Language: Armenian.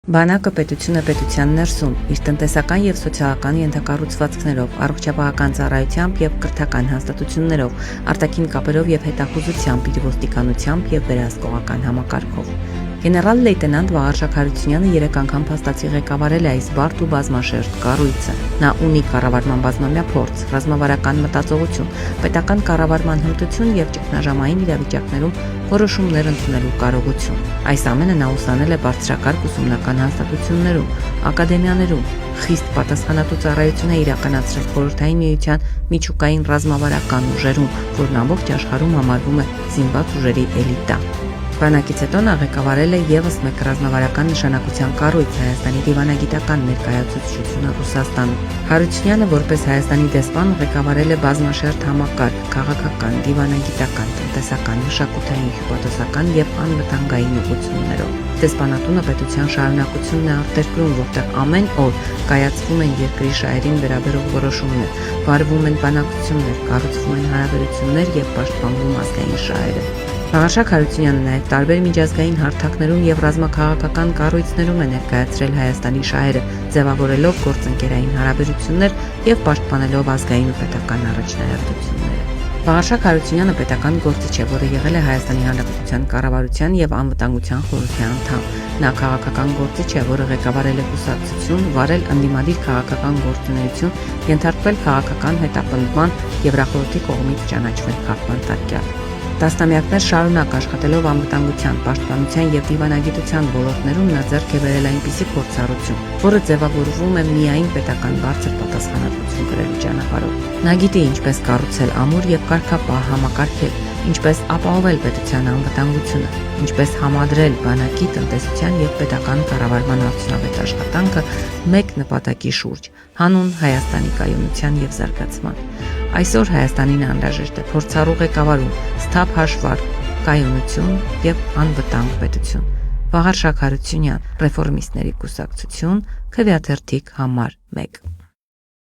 Բանակը պետությունը պետության ներսում իր տնտեսական եւ սոցիալական ենթակառուցվածքներով, առողջապահական ծառայությամբ եւ կրթական հաստատություններով, արտաքին կապերով եւ հետախուզությամբ, իր ոստիկանությամբ եւ վերահսկողական համակարգով։ Գեներալ լեյտենանտ Վաղարշակ Հարությունյանը 3 անգամ փաստացի ղեկավարել է այս բարդ ու բազմաշերտ կառույցը։ Նա ունի կառավարման բազմամյա փորձ, ռազմավարական մտածողություն, պետական կառավարման հմտություն եւ ճգնաժամային իրավիճակներում որոշումներ ընդունելու կարողություն։ Այս ամենը նա ուսանել է բարձրակարգ ուսումնական հաստատություններում, ակադեմիաներում, խիստ պատասխանատու ծառայություն է իրականացրել Խորհրդային Միության միջուկային ռազմավարական ուժերում, որն ամբողջ աշխարհում համարվում է զինված ուժերի էլիտա։ Բանակից հետո նա ղեկավարել է եւս մեկ ռազմավարական նշանակության կառույց Հայաստանի դիվանագիտական ներկայացուցչությունը Ռուսաստանում։ Հարությունյանը որպես Հայաստանի դեսպան ղեկավարել է բազմաշերտ համակարգ, քաղաքական, դիվանագիտական, տնտեսական, մշակութային, հյուպատոսական եւ անվտանգային ուղղություններով։ Դեսպանատունը պետության շարունակությունն է արտերկրում, որտեղ ամեն օր կայացվում են երկրի շահերին վերաբերող որոշումներ, վարվում են բանակցություններ, կառուցվում են հարաբերություններ եւ պաշտպանվում ազգային շահերը։ Վաղարշակ Հարությունյանը նաև տարբեր միջազգային հարթակներում եւ ռազմաքաղաքական կառույցներում է ներկայացրել Հայաստանի շահերը, ձևավորելով գործընկերային հարաբերություններ եւ պաշտպանելով ազգային ու պետական առաջնահերթությունները։ Վաղարշակ Հարությունյանը պետական գործիչ է, որը եղել է Հայաստանի Հանրապետության կառավարության եւ անվտանգության խորհրդի անդամ։ Նա քաղաքական գործիչ է, որը ղեկավարել է կուսակցություն, վարել ընդդիմադիր քաղաքական գործունեություն, ենթարկվել քաղաքական հետապնդման եւ հրախորհրդի կողմից ճանաչվել քաղաքական տակյալ։ Տասնամյակներ շարունակ աշխատելով անվտանգության, պաշտպանության եւ դիվանագիտության ոլորտներում նա ձեռք է բերել այնպիսի փորձառություն, որը ձևավորվում է միայն պետական բարձր պատասխանատվություն կրելու ճանապարհով։ Նա գիտի ինչպես կառուցել ամուր եւ կարգապահ համակարգեր, ինչպես ապահովել պետության անվտանգությունը, ինչպես համադրել բանակի, տնտեսության եւ պետական կառավարման արդյունավետ աշխատանքը մեկ նպատակի շուրջ՝ հանուն Հայաստանի կայունության եւ զարգացման։ Այսօր Հայաստանին անհրաժեշտ է փորձառու ղեկավարում, սթափ հաշվարկ, կայունություն եւ անվտանգ պետություն։ Վաղարշակ Հարությունյան, Ռեֆորմիստների կուսակցություն, Քվեաթերթիկ համար 1։